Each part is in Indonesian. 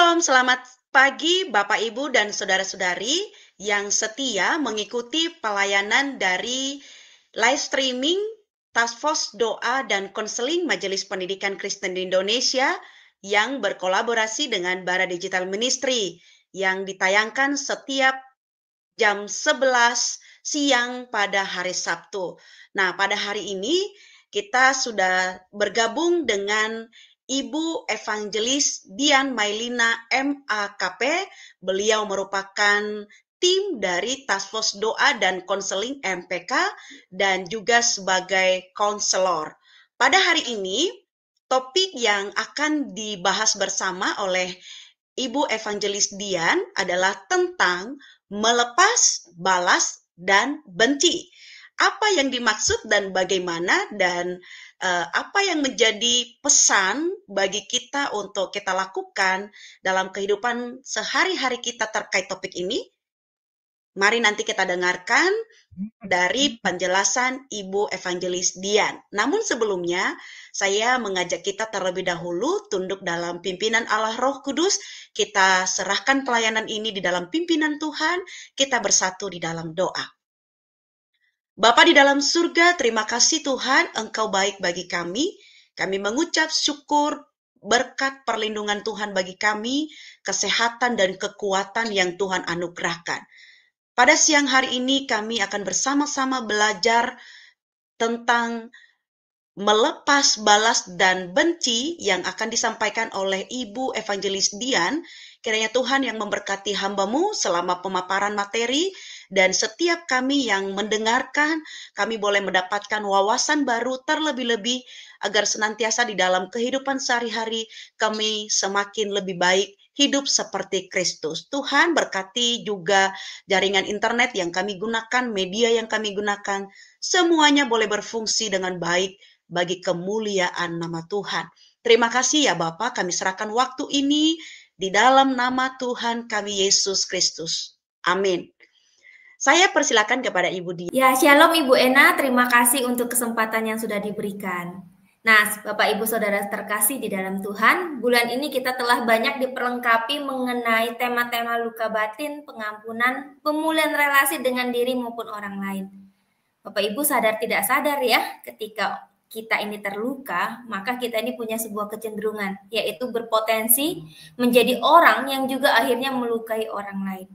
Shalom, selamat pagi Bapak Ibu dan saudara-saudari yang setia mengikuti pelayanan dari live streaming Task Force Doa dan Konseling Majelis Pendidikan Kristen di Indonesia yang berkolaborasi dengan Bara Digital Ministry yang ditayangkan setiap jam 11 siang pada hari Sabtu. Nah, pada hari ini kita sudah bergabung dengan Ibu Evangelis Dian Mailina MAKP. Beliau merupakan tim dari Task Force Doa dan Konseling MPK dan juga sebagai konselor. Pada hari ini, topik yang akan dibahas bersama oleh Ibu Evangelis Dian adalah tentang melepas, balas, dan benci. Apa yang dimaksud dan bagaimana, dan apa yang menjadi pesan bagi kita untuk kita lakukan dalam kehidupan sehari-hari kita terkait topik ini? Mari nanti kita dengarkan dari penjelasan Ibu Evangelis Dian. Namun sebelumnya, saya mengajak kita terlebih dahulu tunduk dalam pimpinan Allah Roh Kudus. Kita serahkan pelayanan ini di dalam pimpinan Tuhan. Kita bersatu di dalam doa. Bapa di dalam surga, terima kasih Tuhan, Engkau baik bagi kami. Kami mengucap syukur berkat perlindungan Tuhan bagi kami, kesehatan dan kekuatan yang Tuhan anugerahkan. Pada siang hari ini kami akan bersama-sama belajar tentang melepas, balas, dan benci yang akan disampaikan oleh Ibu Evangelis Dian. Kiranya Tuhan yang memberkati hamba-Mu selama pemaparan materi, dan setiap kami yang mendengarkan, kami boleh mendapatkan wawasan baru terlebih-lebih agar senantiasa di dalam kehidupan sehari-hari kami semakin lebih baik hidup seperti Kristus. Tuhan berkati juga jaringan internet yang kami gunakan, media yang kami gunakan, semuanya boleh berfungsi dengan baik bagi kemuliaan nama Tuhan. Terima kasih ya Bapa, kami serahkan waktu ini di dalam nama Tuhan kami Yesus Kristus. Amin. Saya persilakan kepada Ibu Dia. Ya, shalom Ibu Ena, terima kasih untuk kesempatan yang sudah diberikan. Nah, Bapak Ibu Saudara terkasih di dalam Tuhan, bulan ini kita telah banyak diperlengkapi mengenai tema-tema luka batin, pengampunan, pemulihan relasi dengan diri maupun orang lain. Bapak Ibu sadar tidak sadar ya, ketika kita ini terluka, maka kita ini punya sebuah kecenderungan, yaitu berpotensi menjadi orang yang juga akhirnya melukai orang lain.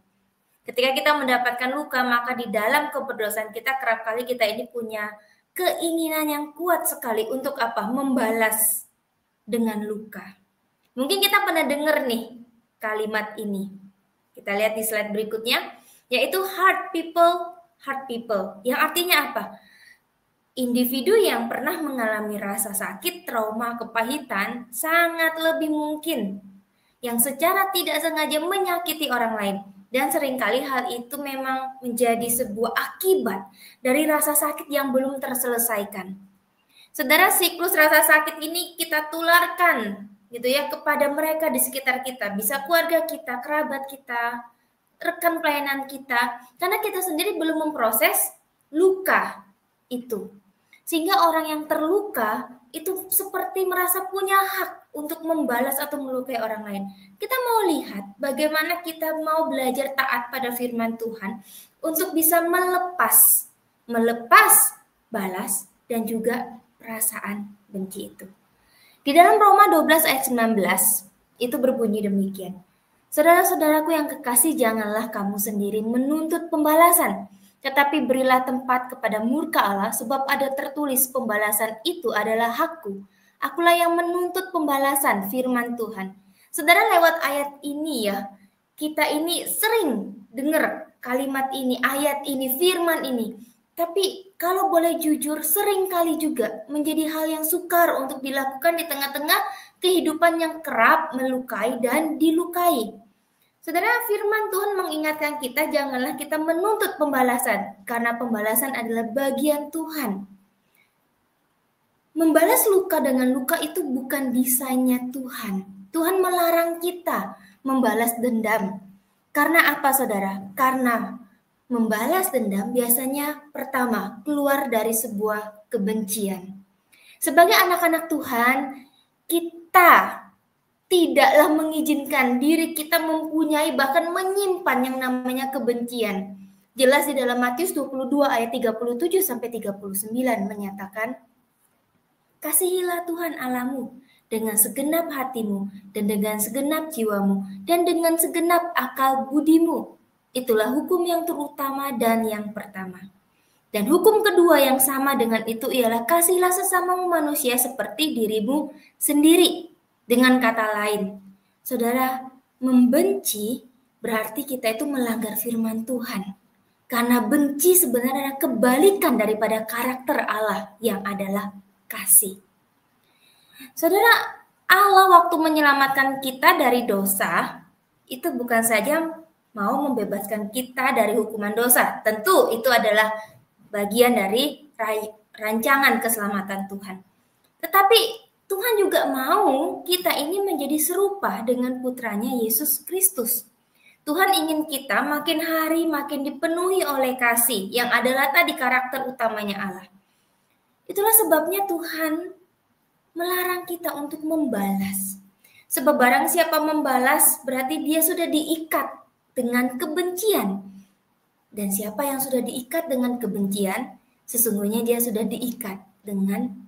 Ketika kita mendapatkan luka, maka di dalam keberdosaan kita kerap kali kita ini punya keinginan yang kuat sekali untuk apa? Membalas dengan luka. Mungkin kita pernah dengar nih kalimat ini. Kita lihat di slide berikutnya, yaitu hurt people, yang artinya apa? Individu yang pernah mengalami rasa sakit, trauma, kepahitan sangat lebih mungkin yang secara tidak sengaja menyakiti orang lain. Dan seringkali hal itu memang menjadi sebuah akibat dari rasa sakit yang belum terselesaikan. Saudara, siklus rasa sakit ini kita tularkan gitu ya kepada mereka di sekitar kita, bisa keluarga kita, kerabat kita, rekan pelayanan kita, karena kita sendiri belum memproses luka itu. Sehingga orang yang terluka itu seperti merasa punya hak untuk membalas atau melukai orang lain. Kita mau lihat bagaimana kita mau belajar taat pada firman Tuhan untuk bisa melepas, balas, dan juga perasaan benci itu. Di dalam Roma 12 ayat 19, itu berbunyi demikian. Saudara-saudaraku yang kekasih, janganlah kamu sendiri menuntut pembalasan, tetapi berilah tempat kepada murka Allah, sebab ada tertulis pembalasan itu adalah hakku. Akulah yang menuntut pembalasan, firman Tuhan. Saudara, lewat ayat ini ya, kita ini sering dengar kalimat ini, ayat ini, firman ini. Tapi kalau boleh jujur, sering kali juga menjadi hal yang sukar untuk dilakukan di tengah-tengah kehidupan yang kerap melukai dan dilukai. Saudara, firman Tuhan mengingatkan kita, janganlah kita menuntut pembalasan, karena pembalasan adalah bagian Tuhan. Membalas luka dengan luka itu bukan desainnya Tuhan. Tuhan melarang kita membalas dendam. Karena apa, saudara? Karena membalas dendam biasanya pertama keluar dari sebuah kebencian. Sebagai anak-anak Tuhan, kita tidaklah mengizinkan diri kita mempunyai bahkan menyimpan yang namanya kebencian. Jelas di dalam Matius 22 ayat 37 sampai 39 menyatakan, kasihilah Tuhan Allahmu dengan segenap hatimu dan dengan segenap jiwamu dan dengan segenap akal budimu. Itulah hukum yang terutama dan yang pertama. Dan hukum kedua yang sama dengan itu ialah kasihilah sesamamu manusia seperti dirimu sendiri. Dengan kata lain, saudara, membenci berarti kita itu melanggar firman Tuhan. Karena benci sebenarnya adalah kebalikan daripada karakter Allah yang adalah kasih. Saudara, Allah waktu menyelamatkan kita dari dosa, itu bukan saja mau membebaskan kita dari hukuman dosa. Tentu itu adalah bagian dari rancangan keselamatan Tuhan. Tetapi Tuhan juga mau kita ini menjadi serupa dengan putranya Yesus Kristus. Tuhan ingin kita makin hari makin dipenuhi oleh kasih yang adalah tadi karakter utamanya Allah. Itulah sebabnya Tuhan melarang kita untuk membalas. Sebab barang siapa membalas berarti dia sudah diikat dengan kebencian. Dan siapa yang sudah diikat dengan kebencian, sesungguhnya dia sudah diikat dengan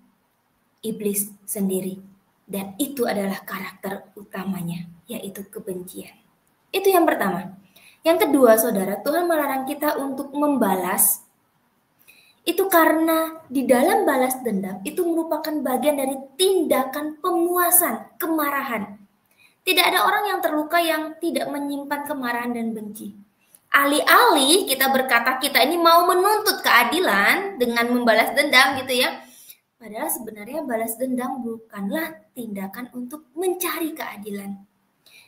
iblis sendiri. Dan itu adalah karakter utamanya, yaitu kebencian. Itu yang pertama. Yang kedua, saudara, Tuhan melarang kita untuk membalas. Itu karena di dalam balas dendam itu merupakan bagian dari tindakan pemuasan, kemarahan. Tidak ada orang yang terluka yang tidak menyimpan kemarahan dan benci. Alih-alih kita berkata kita ini mau menuntut keadilan dengan membalas dendam gitu ya. Padahal sebenarnya balas dendam bukanlah tindakan untuk mencari keadilan.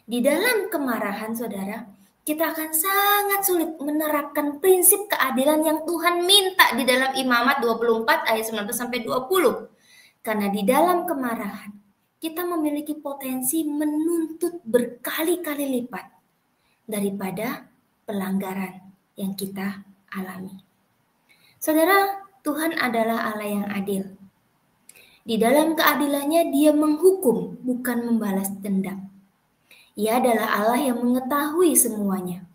Di dalam kemarahan, saudara, kita akan sangat sulit menerapkan prinsip keadilan yang Tuhan minta di dalam Imamat 24 ayat 19-20. Karena di dalam kemarahan, kita memiliki potensi menuntut berkali-kali lipat daripada pelanggaran yang kita alami. Saudara, Tuhan adalah Allah yang adil. Di dalam keadilannya dia menghukum, bukan membalas dendam. Ia adalah Allah yang mengetahui semuanya.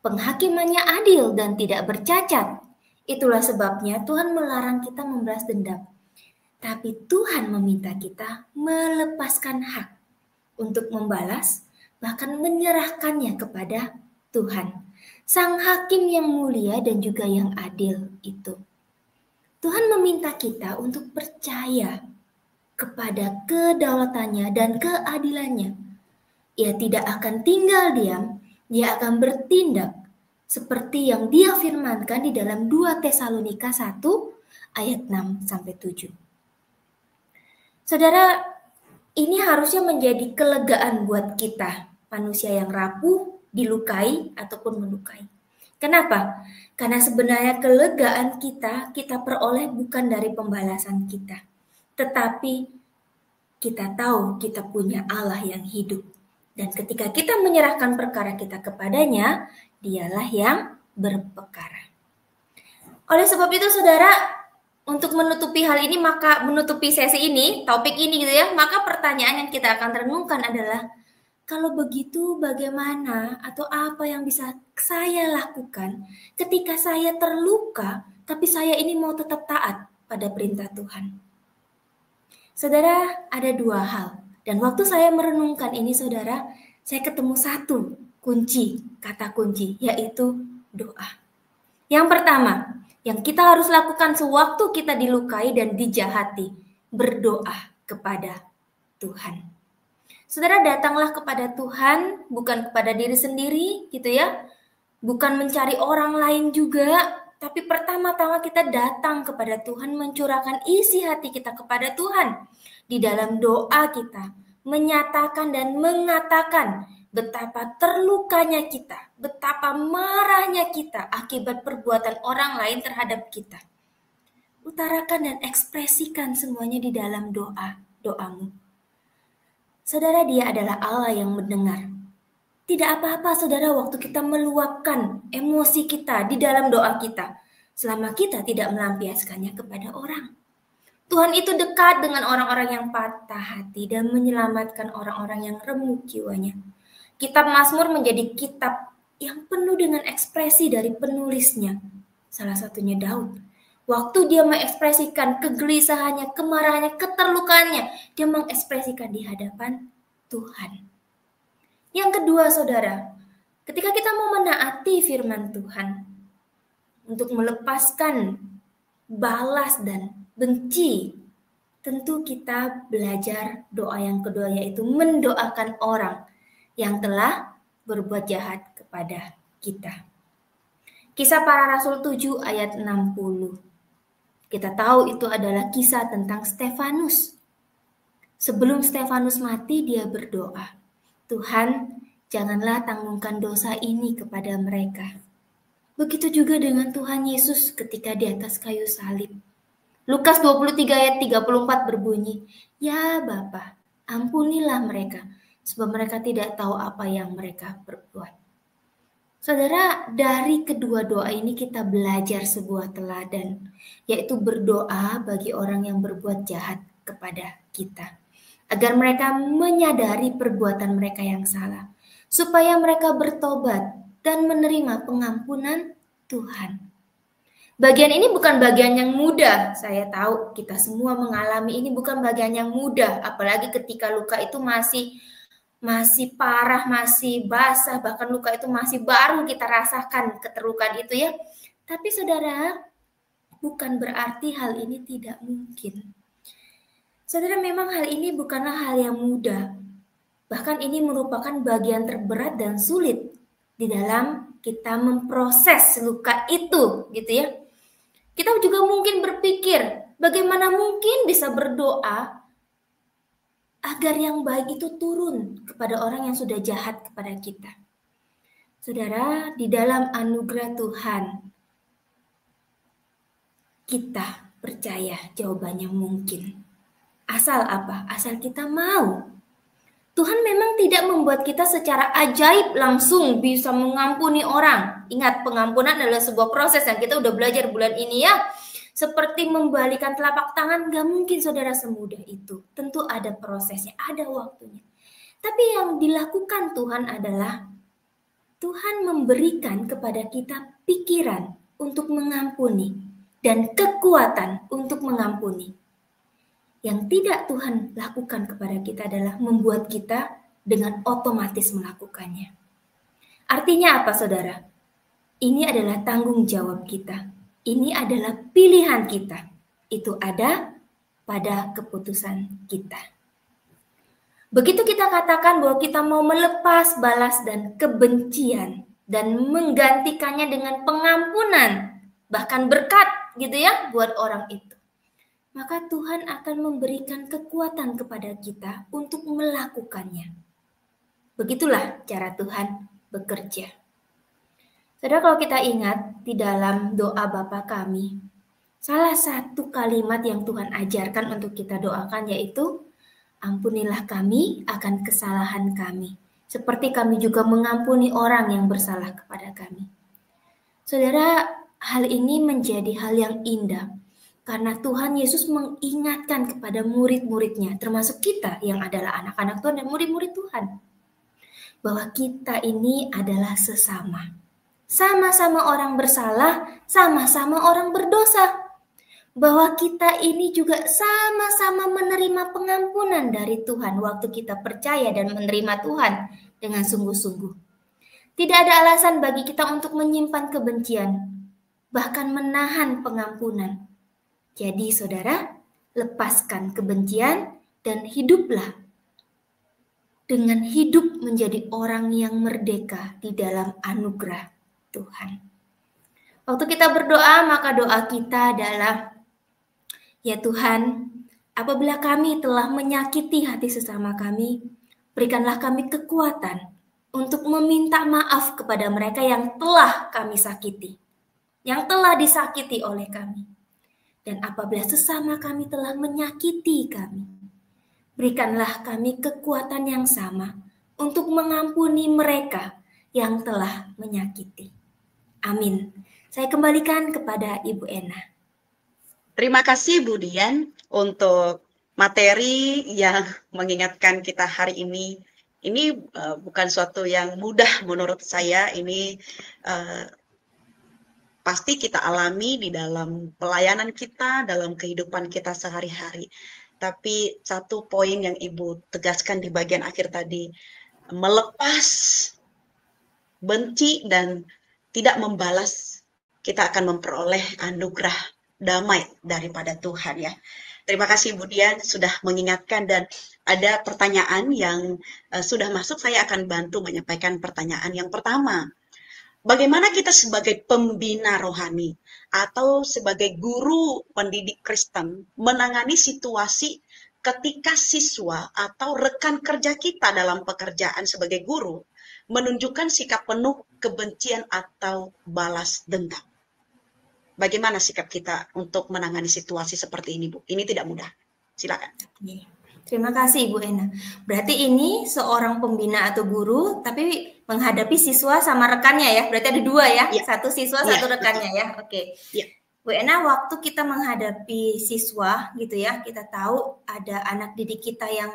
Penghakimannya adil dan tidak bercacat. Itulah sebabnya Tuhan melarang kita membalas dendam. Tapi Tuhan meminta kita melepaskan hak untuk membalas, bahkan menyerahkannya kepada Tuhan. Sang hakim yang mulia dan juga yang adil itu. Tuhan meminta kita untuk percaya kepada kedaulatannya dan keadilannya. Ia tidak akan tinggal diam, dia akan bertindak seperti yang dia firmankan di dalam 2 Tesalonika 1 ayat 6-7. Saudara, ini harusnya menjadi kelegaan buat kita, manusia yang rapuh, dilukai ataupun melukai. Kenapa? Karena sebenarnya kelegaan kita peroleh bukan dari pembalasan kita. Tetapi kita tahu kita punya Allah yang hidup. Dan ketika kita menyerahkan perkara kita kepadanya, dialah yang berperkara. Oleh sebab itu, saudara, untuk menutupi hal ini, maka menutupi sesi ini, topik ini gitu ya, maka pertanyaan yang kita akan renungkan adalah, kalau begitu bagaimana atau apa yang bisa saya lakukan ketika saya terluka, tapi saya ini mau tetap taat pada perintah Tuhan? Saudara, ada 2 hal. Dan waktu saya merenungkan ini, saudara, saya ketemu satu kata kunci, yaitu doa. Yang pertama, yang kita harus lakukan sewaktu kita dilukai dan dijahati, berdoa kepada Tuhan. Saudara, datanglah kepada Tuhan, bukan kepada diri sendiri, gitu ya. Bukan mencari orang lain juga, tapi pertama-tama kita datang kepada Tuhan, mencurahkan isi hati kita kepada Tuhan. Di dalam doa kita, menyatakan dan mengatakan betapa terlukanya kita, betapa marahnya kita akibat perbuatan orang lain terhadap kita. Utarakan dan ekspresikan semuanya di dalam doamu. Saudara, dia adalah Allah yang mendengar. Tidak apa-apa, saudara, waktu kita meluapkan emosi kita di dalam doa kita, selama kita tidak melampiaskannya kepada orang. Tuhan itu dekat dengan orang-orang yang patah hati dan menyelamatkan orang-orang yang remuk jiwanya. Kitab Mazmur menjadi kitab yang penuh dengan ekspresi dari penulisnya. Salah satunya Daud. Waktu dia mengekspresikan kegelisahannya, kemarahannya, keterlukaannya, dia mengekspresikan di hadapan Tuhan. Yang kedua, saudara, ketika kita mau menaati firman Tuhan untuk melepaskan balas dan benci, tentu kita belajar doa yang kedua, yaitu mendoakan orang yang telah berbuat jahat kepada kita. Kisah Para Rasul 7 ayat 60. Kita tahu itu adalah kisah tentang Stefanus. Sebelum Stefanus mati, dia berdoa, Tuhan, janganlah tanggungkan dosa ini kepada mereka. Begitu juga dengan Tuhan Yesus ketika di atas kayu salib. Lukas 23 ayat 34 berbunyi, Ya Bapa, ampunilah mereka, sebab mereka tidak tahu apa yang mereka perbuat. Saudara, dari kedua doa ini kita belajar sebuah teladan, yaitu berdoa bagi orang yang berbuat jahat kepada kita, agar mereka menyadari perbuatan mereka yang salah, supaya mereka bertobat dan menerima pengampunan Tuhan. Bagian ini bukan bagian yang mudah, saya tahu kita semua mengalami ini bukan bagian yang mudah, apalagi ketika luka itu masih parah, masih basah, bahkan luka itu masih baru kita rasakan keterlukaan itu ya. Tapi saudara, bukan berarti hal ini tidak mungkin. Saudara, memang hal ini bukanlah hal yang mudah. Bahkan ini merupakan bagian terberat dan sulit di dalam kita memproses luka itu, gitu ya. Kita juga mungkin berpikir, bagaimana mungkin bisa berdoa agar yang baik itu turun kepada orang yang sudah jahat kepada kita. Saudara, di dalam anugerah Tuhan, kita percaya jawabannya mungkin. Asal apa? Asal kita mau. Tuhan memang tidak membuat kita secara ajaib langsung bisa mengampuni orang. Ingat, pengampunan adalah sebuah proses yang kita udah belajar bulan ini ya. Seperti membalikan telapak tangan, gak mungkin saudara semudah itu. Tentu ada prosesnya, ada waktunya. Tapi yang dilakukan Tuhan adalah Tuhan memberikan kepada kita pikiran untuk mengampuni dan kekuatan untuk mengampuni. Yang tidak Tuhan lakukan kepada kita adalah membuat kita dengan otomatis melakukannya. Artinya apa, saudara? Ini adalah tanggung jawab kita. Ini adalah pilihan kita. Itu ada pada keputusan kita. Begitu kita katakan bahwa kita mau melepas balas dan kebencian dan menggantikannya dengan pengampunan, bahkan berkat gitu ya buat orang itu, maka Tuhan akan memberikan kekuatan kepada kita untuk melakukannya. Begitulah cara Tuhan bekerja. Saudara, kalau kita ingat di dalam doa Bapa kami, salah satu kalimat yang Tuhan ajarkan untuk kita doakan yaitu, ampunilah kami akan kesalahan kami, seperti kami juga mengampuni orang yang bersalah kepada kami. Saudara, hal ini menjadi hal yang indah, karena Tuhan Yesus mengingatkan kepada murid-muridnya, termasuk kita yang adalah anak-anak Tuhan dan murid-murid Tuhan, bahwa kita ini adalah sesama. Sama-sama orang bersalah, sama-sama orang berdosa. Bahwa kita ini juga sama-sama menerima pengampunan dari Tuhan waktu kita percaya dan menerima Tuhan dengan sungguh-sungguh. Tidak ada alasan bagi kita untuk menyimpan kebencian, bahkan menahan pengampunan. Jadi saudara, lepaskan kebencian dan hiduplah dengan hidup menjadi orang yang merdeka di dalam anugerah Tuhan. Waktu kita berdoa, maka doa kita adalah, ya Tuhan, apabila kami telah menyakiti hati sesama kami, berikanlah kami kekuatan untuk meminta maaf kepada mereka yang telah kami sakiti, yang telah disakiti oleh kami. Dan apabila sesama kami telah menyakiti kami, berikanlah kami kekuatan yang sama untuk mengampuni mereka yang telah menyakiti. Amin. Saya kembalikan kepada Ibu Ena. Terima kasih Bu Dian untuk materi yang mengingatkan kita hari ini. Ini bukan suatu yang mudah menurut saya. Ini pasti kita alami di dalam pelayanan kita, dalam kehidupan kita sehari-hari. Tapi satu poin yang Ibu tegaskan di bagian akhir tadi, melepas benci dan tidak membalas, kita akan memperoleh anugerah damai daripada Tuhan ya. Terima kasih Bu Dian sudah mengingatkan, dan ada pertanyaan yang sudah masuk. Saya akan bantu menyampaikan pertanyaan yang pertama. Bagaimana kita sebagai pembina rohani atau sebagai guru pendidik Kristen menangani situasi ketika siswa atau rekan kerja kita dalam pekerjaan sebagai guru menunjukkan sikap penuh kebencian atau balas dendam? Bagaimana sikap kita untuk menangani situasi seperti ini, Bu? Ini tidak mudah. Silakan. Terima kasih Ibu Ena. Berarti ini seorang pembina atau guru, tapi menghadapi siswa sama rekannya ya. Berarti ada dua ya, satu siswa, satu rekannya ya. Oke. Bu Ena, waktu kita menghadapi siswa gitu ya, kita tahu ada anak didik kita yang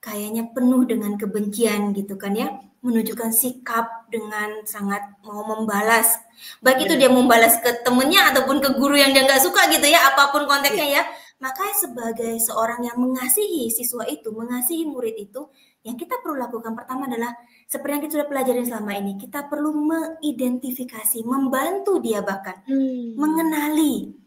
kayaknya penuh dengan kebencian gitu kan ya, menunjukkan sikap dengan sangat mau membalas. Baik itu dia membalas ke temennya ataupun ke guru yang dia nggak suka gitu ya, apapun konteksnya ya. Maka sebagai seorang yang mengasihi siswa itu, mengasihi murid itu, yang kita perlu lakukan pertama adalah seperti yang kita sudah pelajari selama ini, kita perlu mengidentifikasi, membantu dia bahkan mengenali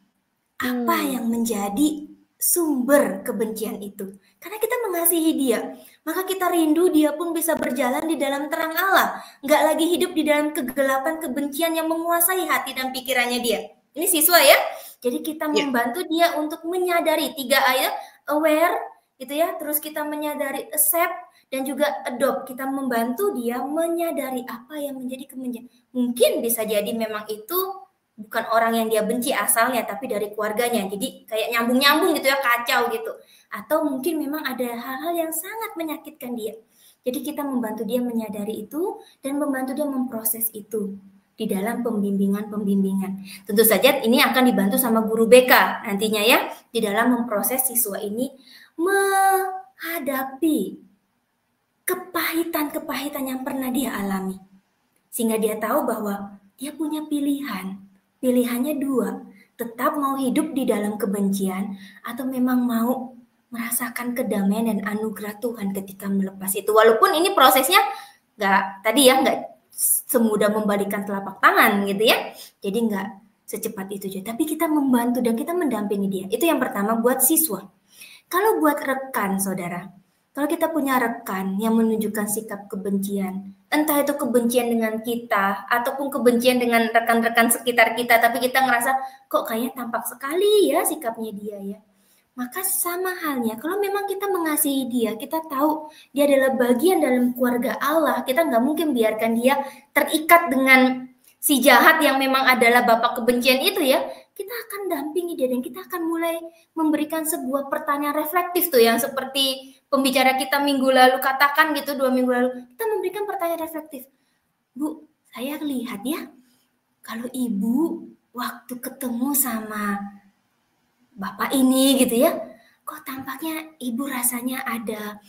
apa yang menjadi sumber kebencian itu. Karena kita mengasihi dia, maka kita rindu dia pun bisa berjalan di dalam terang Allah, nggak lagi hidup di dalam kegelapan kebencian yang menguasai hati dan pikirannya dia. Ini siswa ya. Jadi kita membantu dia untuk menyadari 3 ayat, aware gitu ya, terus kita menyadari accept dan juga adopt. Kita membantu dia menyadari apa yang menjadi kebencian. Mungkin bisa jadi memang itu bukan orang yang dia benci asalnya, tapi dari keluarganya. Jadi kayak nyambung-nyambung gitu ya, kacau gitu. Atau mungkin memang ada hal-hal yang sangat menyakitkan dia. Jadi kita membantu dia menyadari itu dan membantu dia memproses itu di dalam pembimbingan. Tentu saja ini akan dibantu sama guru BK nantinya ya, di dalam memproses siswa ini menghadapi kepahitan-kepahitan yang pernah dia alami. Sehingga dia tahu bahwa dia punya pilihan. Pilihannya 2, tetap mau hidup di dalam kebencian atau memang mau merasakan kedamaian dan anugerah Tuhan ketika melepas itu. Walaupun ini prosesnya nggak semudah membalikkan telapak tangan gitu ya. Jadi nggak secepat itu juga. Tapi kita membantu dan kita mendampingi dia. Itu yang pertama buat siswa. Kalau buat rekan, saudara, kalau kita punya rekan yang menunjukkan sikap kebencian, entah itu kebencian dengan kita ataupun kebencian dengan rekan-rekan sekitar kita, tapi kita ngerasa kok kayaknya tampak sekali ya sikapnya dia ya. Maka sama halnya, kalau memang kita mengasihi dia, kita tahu dia adalah bagian dalam keluarga Allah, kita nggak mungkin biarkan dia terikat dengan si jahat yang memang adalah bapak kebencian itu ya. Kita akan dampingi dia dan kita akan mulai memberikan sebuah pertanyaan reflektif tuh yang seperti pembicara kita minggu lalu katakan gitu, 2 minggu lalu. Kita memberikan pertanyaan reflektif. Bu, saya lihat ya, kalau ibu waktu ketemu sama bapak ini gitu ya, kok tampaknya ibu rasanya ada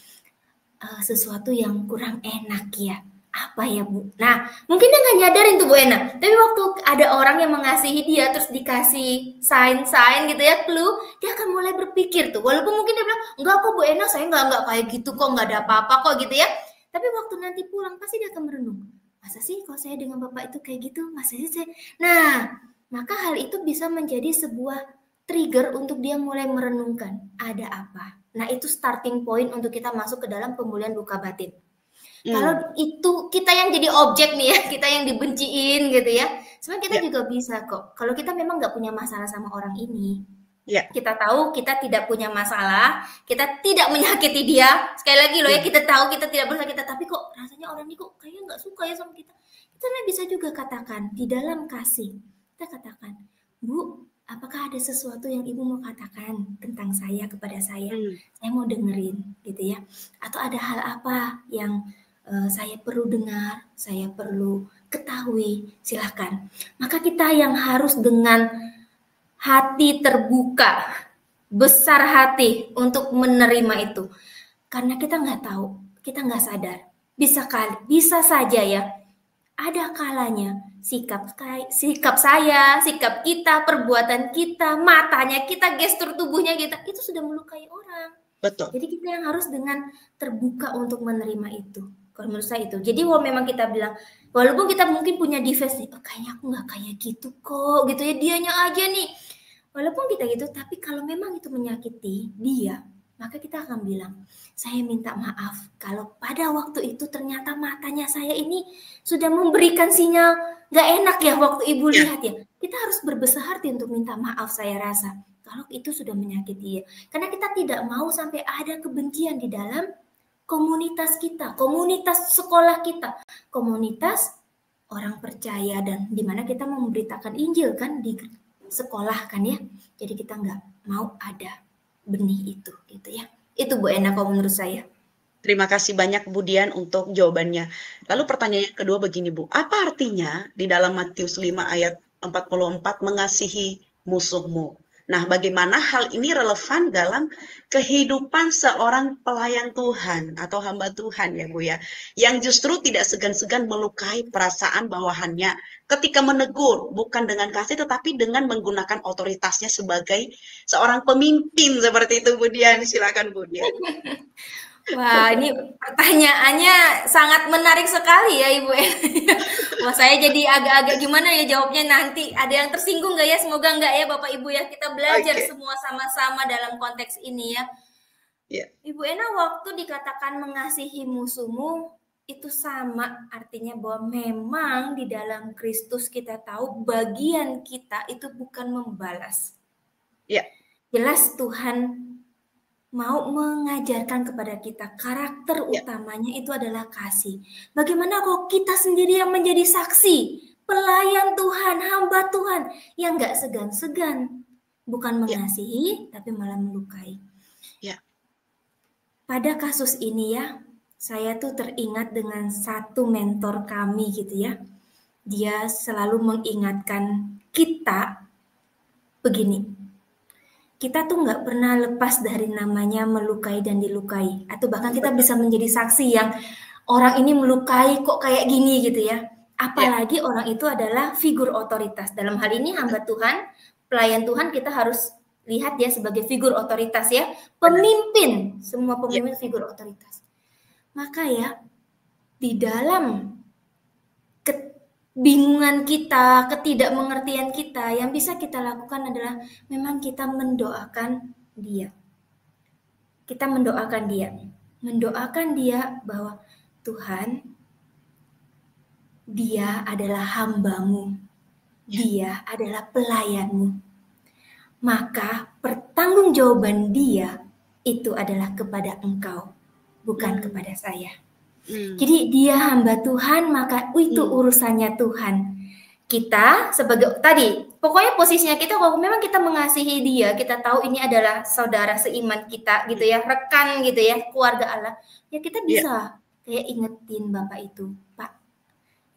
sesuatu yang kurang enak ya. Apa ya Bu? Nah, mungkin dia nggak nyadarin tuh Bu Ena. Tapi waktu ada orang yang mengasihi dia, terus dikasih sign-sign gitu ya, clue, dia akan mulai berpikir tuh. Walaupun mungkin dia bilang, enggak kok Bu Ena, saya nggak kayak gitu kok, nggak ada apa-apa kok gitu ya. Tapi waktu nanti pulang, pasti dia akan merenung. Masa sih kalau saya dengan bapak itu kayak gitu? Masa sih saya... Nah, maka hal itu bisa menjadi sebuah trigger untuk dia mulai merenungkan, ada apa? Nah, itu starting point untuk kita masuk ke dalam pemulihan luka batin. Kalau itu kita yang jadi objek nih ya, kita yang dibenciin gitu ya. Sebenarnya kita juga bisa kok. Kalau kita memang nggak punya masalah sama orang ini, kita tahu kita tidak punya masalah, kita tidak menyakiti dia. Sekali lagi loh ya, kita tahu kita tidak bersakit, tapi kok rasanya orang ini kok kayaknya nggak suka ya sama kita. Kita bisa juga katakan di dalam kasih, kita katakan, Bu, apakah ada sesuatu yang ibu mau katakan tentang saya kepada saya? Saya mau dengerin gitu ya. Atau ada hal apa yang saya perlu dengar, saya perlu ketahui, silahkan. Maka kita yang harus dengan hati terbuka, besar hati untuk menerima itu. Karena kita nggak tahu, kita nggak sadar. Bisa saja ya, ada kalanya sikap saya, sikap kita, perbuatan kita, matanya kita, gestur tubuhnya kita, itu sudah melukai orang. Betul. Jadi kita yang harus dengan terbuka untuk menerima itu. Kalau menurut saya itu. Jadi memang kita bilang, walaupun kita mungkin punya defense, kayaknya aku nggak kayak gitu kok, gitu ya, dianya aja nih. Walaupun kita gitu, tapi kalau memang itu menyakiti dia, maka kita akan bilang, saya minta maaf kalau pada waktu itu ternyata matanya saya ini sudah memberikan sinyal nggak enak ya waktu ibu lihat ya. Kita harus berbesar hati untuk minta maaf, saya rasa. Kalau itu sudah menyakiti ya. Karena kita tidak mau sampai ada kebencian di dalam komunitas kita, komunitas sekolah kita, komunitas orang percaya, dan dimana kita memberitakan Injil kan di sekolah kan ya. Jadi kita nggak mau ada benih itu gitu ya. Itu Bu Ena kalau menurut saya. Terima kasih banyak Bu Dian untuk jawabannya. Lalu pertanyaan yang kedua begini Bu, apa artinya di dalam Matius 5 ayat 44 mengasihi musuhmu? Nah, bagaimana hal ini relevan dalam kehidupan seorang pelayan Tuhan atau hamba Tuhan ya Bu ya, yang justru tidak segan-segan melukai perasaan bawahannya ketika menegur, bukan dengan kasih tetapi dengan menggunakan otoritasnya sebagai seorang pemimpin seperti itu Bu Dian. Silakan Bu Dian. Wah, ini pertanyaannya sangat menarik sekali ya Ibu. Wah, saya jadi agak-agak gimana ya jawabnya nanti. Ada yang tersinggung nggak ya? Semoga nggak ya Bapak Ibu ya. Kita belajar semua sama-sama dalam konteks ini ya. Ibu Ena, waktu dikatakan mengasihi musuhmu, itu sama artinya bahwa memang di dalam Kristus kita tahu bagian kita itu bukan membalas. Jelas Tuhan mau mengajarkan kepada kita karakter utamanya itu adalah kasih. Bagaimana kalau kita sendiri yang menjadi saksi, pelayan Tuhan, hamba Tuhan, yang gak segan-segan, bukan mengasihi, tapi malah melukai. Pada kasus ini ya, saya tuh teringat dengan satu mentor kami gitu ya. Dia selalu mengingatkan kita begini, kita tuh nggak pernah lepas dari namanya melukai dan dilukai. Atau bahkan kita bisa menjadi saksi yang orang ini melukai kok kayak gini gitu ya. Apalagi orang itu adalah figur otoritas. Dalam hal ini hamba Tuhan, pelayan Tuhan, kita harus lihat dia sebagai figur otoritas ya. Pemimpin, semua pemimpin figur otoritas. Maka ya, di dalam bingungan kita, ketidakmengertian kita, yang bisa kita lakukan adalah memang kita mendoakan dia. Kita mendoakan dia. Mendoakan dia bahwa Tuhan, dia adalah hambamu. Dia adalah pelayanmu. Maka pertanggungjawaban dia itu adalah kepada engkau, bukan kepada saya. Jadi dia hamba Tuhan, maka itu urusannya Tuhan. Kita sebagai tadi, pokoknya posisinya kita kalau memang kita mengasihi dia, kita tahu ini adalah saudara seiman kita gitu ya, rekan gitu ya, keluarga Allah. Ya kita bisa kayak ingetin Bapak itu, Pak.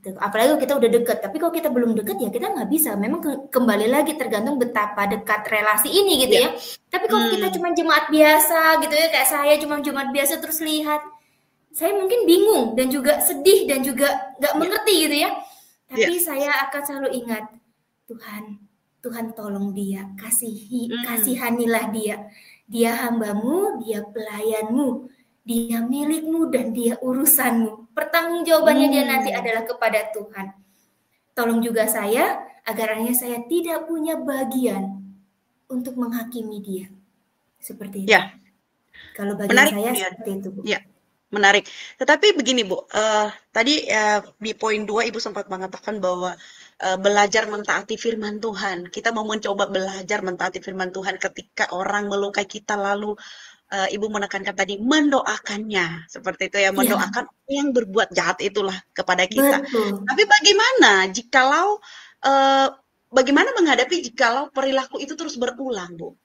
Gitu. Apalagi kalau kita udah dekat, tapi kalau kita belum dekat ya kita nggak bisa. Memang kembali lagi tergantung betapa dekat relasi ini gitu ya. Tapi kalau kita cuma jemaat biasa gitu ya, kayak saya cuma jemaat biasa terus lihat, saya mungkin bingung dan juga sedih dan juga nggak mengerti gitu ya. Tapi saya akan selalu ingat, Tuhan tolong dia, kasihanilah dia. Dia hambamu, dia pelayanmu, dia milikmu dan dia urusanmu. Pertanggungjawabannya dia nanti adalah kepada Tuhan. Tolong juga saya agar saya tidak punya bagian untuk menghakimi dia. Seperti itu. Kalau bagian saya seperti itu, Bu. Menarik. Tetapi begini Bu, tadi di poin 2 Ibu sempat mengatakan bahwa belajar mentaati firman Tuhan. Kita mau mencoba belajar mentaati firman Tuhan ketika orang melukai kita, lalu Ibu menekankan tadi mendoakannya. Seperti itu ya, mendoakan yang berbuat jahat itulah kepada kita. Betul. Tapi bagaimana jikalau bagaimana menghadapi jikalau perilaku itu terus berulang, Bu?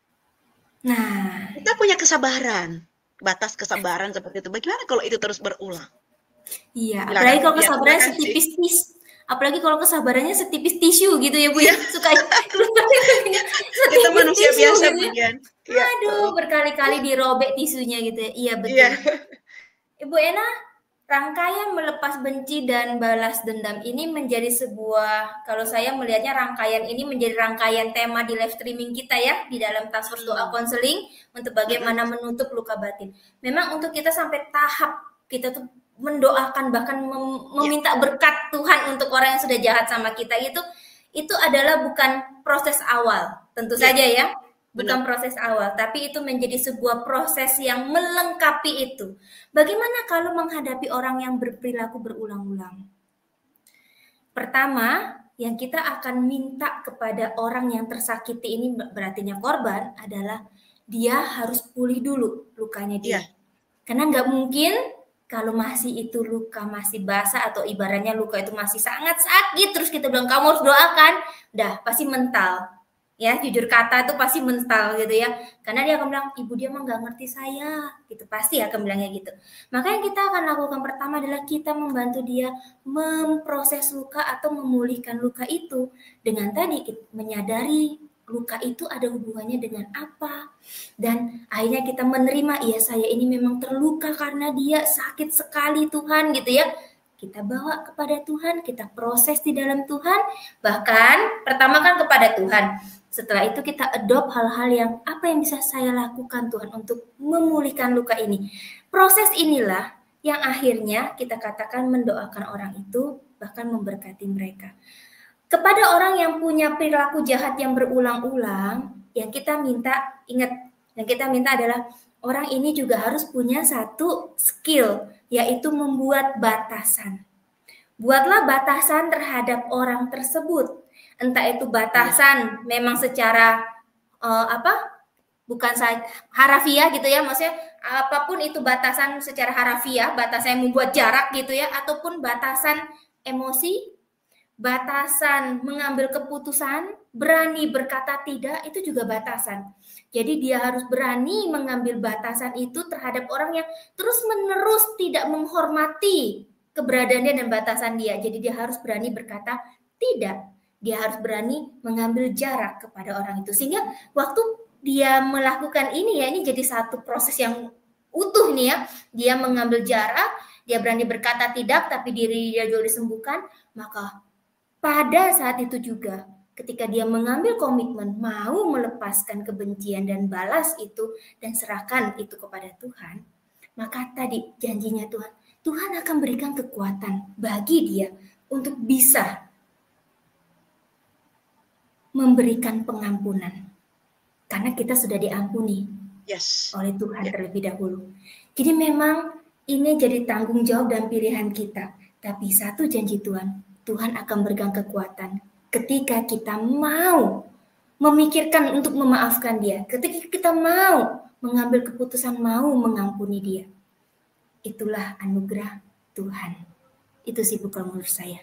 Nah, kita punya kesabaran. Batas kesabaran seperti itu. Bagaimana kalau itu terus berulang? Iya, apalagi kalau kesabarannya setipis kalau kesabarannya setipis tisu gitu ya Bu ya. Suka setipis usia tisu biasa, gitu Bu ya. Dian. Iya, Aduh, berkali-kali dirobek tisunya gitu ya. Iya iya, betul. Ibu Ena, rangkaian melepas benci dan balas dendam ini menjadi sebuah, kalau saya melihatnya rangkaian ini menjadi rangkaian tema di live streaming kita ya, di dalam Task Force Doa Konseling untuk bagaimana menutup luka batin. Memang untuk kita sampai tahap kita tuh mendoakan bahkan iya, meminta berkat Tuhan untuk orang yang sudah jahat sama kita itu adalah bukan proses awal, tentu iya, saja ya. benar. Bukan proses awal, tapi itu menjadi sebuah proses yang melengkapi itu. Bagaimana kalau menghadapi orang yang berperilaku berulang-ulang? Pertama, yang kita akan minta kepada orang yang tersakiti ini berartinya korban adalah dia harus pulih dulu lukanya Iya, dia. Karena nggak mungkin kalau masih itu luka masih basah atau ibaratnya luka itu masih sangat sakit terus kita bilang kamu harus doakan, dah pasti mental. Ya, jujur kata itu pasti mental gitu ya. Karena dia akan bilang, ibu dia mah nggak ngerti saya, gitu. Pasti akan bilangnya gitu. Maka yang kita akan lakukan pertama adalah kita membantu dia memproses luka atau memulihkan luka itu. Dengan tadi menyadari luka itu ada hubungannya dengan apa. Dan akhirnya kita menerima, iya saya ini memang terluka karena dia sakit sekali Tuhan gitu ya. Kita bawa kepada Tuhan, kita proses di dalam Tuhan. Bahkan pertama kan kepada Tuhan. Setelah itu kita adopt hal-hal yang apa yang bisa saya lakukan Tuhan untuk memulihkan luka ini. Proses inilah yang akhirnya kita katakan mendoakan orang itu bahkan memberkati mereka. Kepada orang yang punya perilaku jahat yang berulang-ulang, yang kita minta, ingat, yang kita minta adalah orang ini juga harus punya satu skill, yaitu membuat batasan. Buatlah batasan terhadap orang tersebut. Entah itu batasan memang secara bukan harafiah gitu ya, maksudnya apapun itu batasan secara harafiah, batasan yang membuat jarak gitu ya, ataupun batasan emosi, batasan mengambil keputusan, berani berkata tidak, itu juga batasan. Jadi dia harus berani mengambil batasan itu terhadap orang yang terus-menerus tidak menghormati keberadaannya dan batasan dia. Jadi dia harus berani berkata tidak. Dia harus berani mengambil jarak kepada orang itu. Sehingga waktu dia melakukan ini ya, ini jadi satu proses yang utuh nih ya. Dia mengambil jarak, dia berani berkata tidak, tapi diri dia juga disembuhkan. Maka pada saat itu juga ketika dia mengambil komitmen mau melepaskan kebencian dan balas itu dan serahkan itu kepada Tuhan, maka tadi janjinya Tuhan, Tuhan akan berikan kekuatan bagi dia untuk bisa memberikan pengampunan. Karena kita sudah diampuni oleh Tuhan terlebih dahulu. Jadi memang ini jadi tanggung jawab dan pilihan kita. Tapi satu janji Tuhan, Tuhan akan berikan kekuatan ketika kita mau memikirkan untuk memaafkan dia. Ketika kita mau mengambil keputusan mau mengampuni dia. Itulah anugerah Tuhan. Itu sih bukan menurut saya.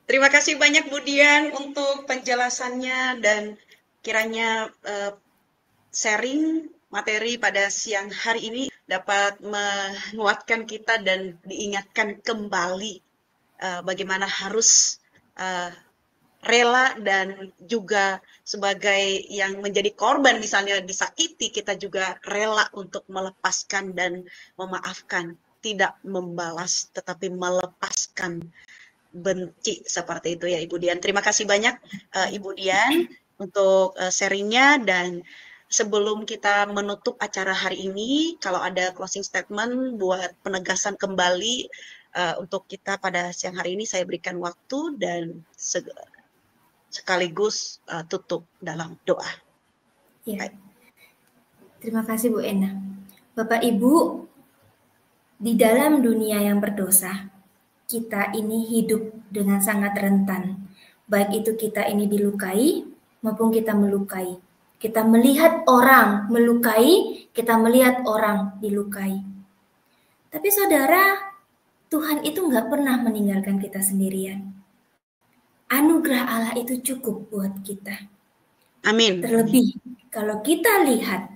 Terima kasih banyak Bu Dian untuk penjelasannya dan kiranya sharing materi pada siang hari ini dapat menguatkan kita dan diingatkan kembali bagaimana harus rela dan juga sebagai yang menjadi korban misalnya disakiti, kita juga rela untuk melepaskan dan memaafkan, tidak membalas tetapi melepaskan benci seperti itu ya Ibu Dian. Terima kasih banyak Ibu Dian untuk sharingnya, dan sebelum kita menutup acara hari ini, kalau ada closing statement buat penegasan kembali untuk kita pada siang hari ini, saya berikan waktu dan sekaligus tutup dalam doa. Ya. Terima kasih Bu Ena. Bapak Ibu, di dalam dunia yang berdosa, kita ini hidup dengan sangat rentan. Baik itu kita ini dilukai maupun kita melukai. Kita melihat orang melukai, kita melihat orang dilukai. Tapi saudara, Tuhan itu nggak pernah meninggalkan kita sendirian. Anugerah Allah itu cukup buat kita. Amin. Terlebih kalau kita lihat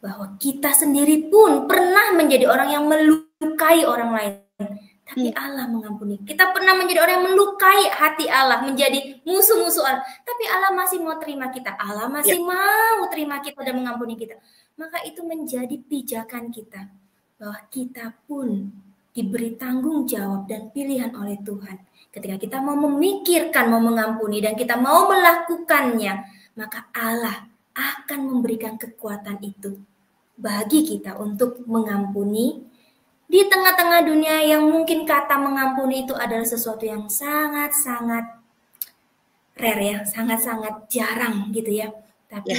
bahwa kita sendiri pun pernah menjadi orang yang melukai orang lain. tapi Allah mengampuni. Kita pernah menjadi orang yang melukai hati Allah, menjadi musuh-musuh Allah, tapi Allah masih mau terima kita. Allah masih mau terima kita dan mengampuni kita. Maka itu menjadi pijakan kita, bahwa kita pun diberi tanggung jawab dan pilihan oleh Tuhan. Ketika kita mau memikirkan, mau mengampuni, dan kita mau melakukannya, maka Allah akan memberikan kekuatan itu bagi kita untuk mengampuni. Di tengah-tengah dunia yang mungkin kata mengampuni itu adalah sesuatu yang sangat-sangat rare ya, sangat-sangat jarang gitu ya. Tapi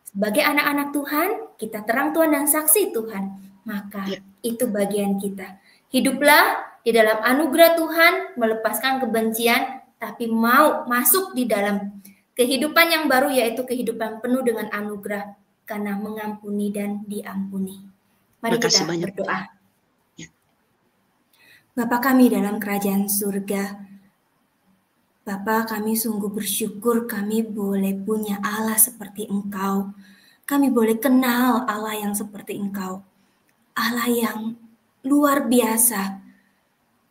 sebagai anak-anak Tuhan, kita terang Tuhan dan saksi Tuhan, maka itu bagian kita. Hiduplah di dalam anugerah Tuhan, melepaskan kebencian, tapi mau masuk di dalam kehidupan yang baru, yaitu kehidupan penuh dengan anugerah, karena mengampuni dan diampuni. Mari kita berdoa. Bapa kami dalam kerajaan surga, Bapa, kami sungguh bersyukur kami boleh punya Allah seperti Engkau. Kami boleh kenal Allah yang seperti Engkau. Allah yang luar biasa,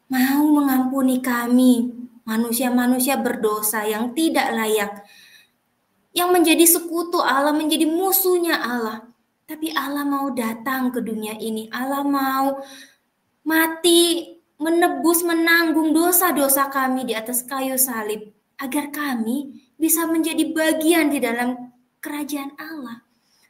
mau mengampuni kami, manusia-manusia berdosa yang tidak layak, yang menjadi sekutu Allah, menjadi musuhnya Allah. Tapi Allah mau datang ke dunia ini, Allah mau mati, menebus, menanggung dosa-dosa kami di atas kayu salib, agar kami bisa menjadi bagian di dalam kerajaan Allah.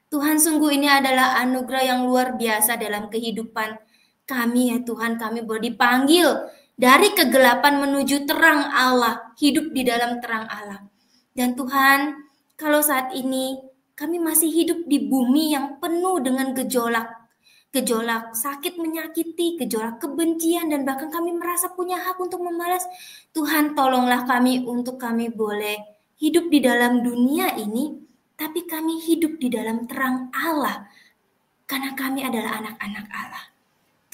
Tuhan, sungguh ini adalah anugerah yang luar biasa dalam kehidupan kami ya Tuhan. Kami boleh dipanggil dari kegelapan menuju terang Allah, hidup di dalam terang Allah. Dan Tuhan, kalau saat ini kami masih hidup di bumi yang penuh dengan gejolak sakit menyakiti, gejolak kebencian, dan bahkan kami merasa punya hak untuk membalas. Tuhan, tolonglah kami untuk kami boleh hidup di dalam dunia ini, tapi kami hidup di dalam terang Allah, karena kami adalah anak-anak Allah.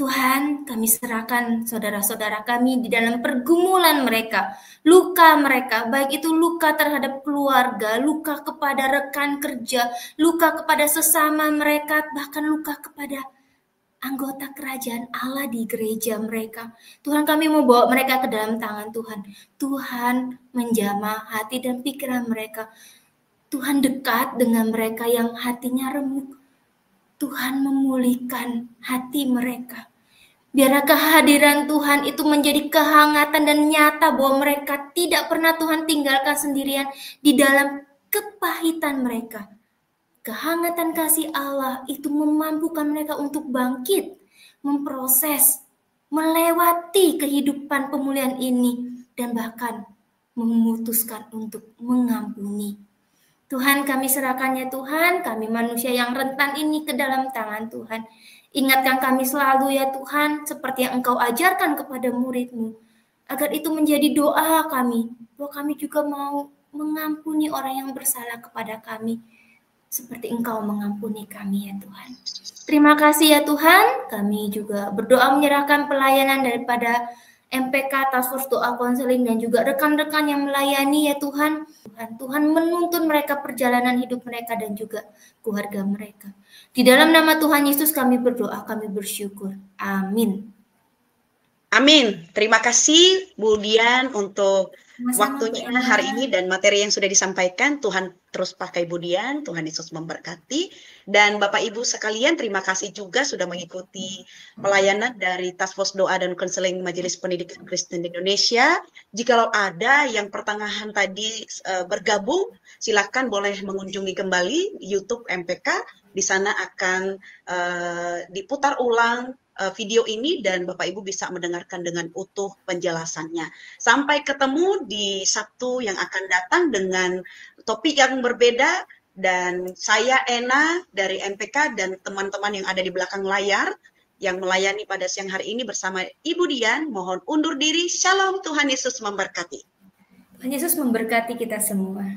Tuhan, kami serahkan saudara-saudara kami di dalam pergumulan mereka, luka mereka, baik itu luka terhadap keluarga, luka kepada rekan kerja, luka kepada sesama mereka, bahkan luka kepada anggota kerajaan Allah di gereja mereka. Tuhan, kami mau bawa mereka ke dalam tangan Tuhan. Tuhan menjamah hati dan pikiran mereka. Tuhan dekat dengan mereka yang hatinya remuk. Tuhan memulihkan hati mereka. Biarlah kehadiran Tuhan itu menjadi kehangatan dan nyata bahwa mereka tidak pernah Tuhan tinggalkan sendirian di dalam kepahitan mereka. Kehangatan kasih Allah itu memampukan mereka untuk bangkit, memproses, melewati kehidupan pemulihan ini, dan bahkan memutuskan untuk mengampuni. Tuhan, kami serahkannya Tuhan, kami manusia yang rentan ini ke dalam tangan Tuhan. Ingatkan kami selalu ya Tuhan, seperti yang Engkau ajarkan kepada murid-Mu, agar itu menjadi doa kami, bahwa kami juga mau mengampuni orang yang bersalah kepada kami, seperti Engkau mengampuni kami ya Tuhan. Terima kasih ya Tuhan, kami juga berdoa menyerahkan pelayanan daripada MPK Task Force Doa Konseling dan juga rekan-rekan yang melayani ya Tuhan. Tuhan menuntun mereka perjalanan hidup mereka dan juga keluarga mereka. Di dalam nama Tuhan Yesus kami berdoa, kami bersyukur. Amin. Amin. Terima kasih Bu Dian untuk waktunya hari ini dan materi yang sudah disampaikan. Tuhan terus pakai Bu Dian, Tuhan Yesus memberkati. Dan Bapak Ibu sekalian, terima kasih juga sudah mengikuti pelayanan dari Task Force Doa dan Konseling Majelis Pendidikan Kristen Indonesia. Jikalau ada yang pertengahan tadi bergabung, silakan boleh mengunjungi kembali YouTube MPK. Di sana akan diputar ulang video ini dan Bapak Ibu bisa mendengarkan dengan utuh penjelasannya. Sampai ketemu di Sabtu yang akan datang dengan topik yang berbeda, dan saya Ena dari MPK dan teman-teman yang ada di belakang layar yang melayani pada siang hari ini bersama Ibu Dian mohon undur diri. Shalom, Tuhan Yesus memberkati. Tuhan Yesus memberkati kita semua.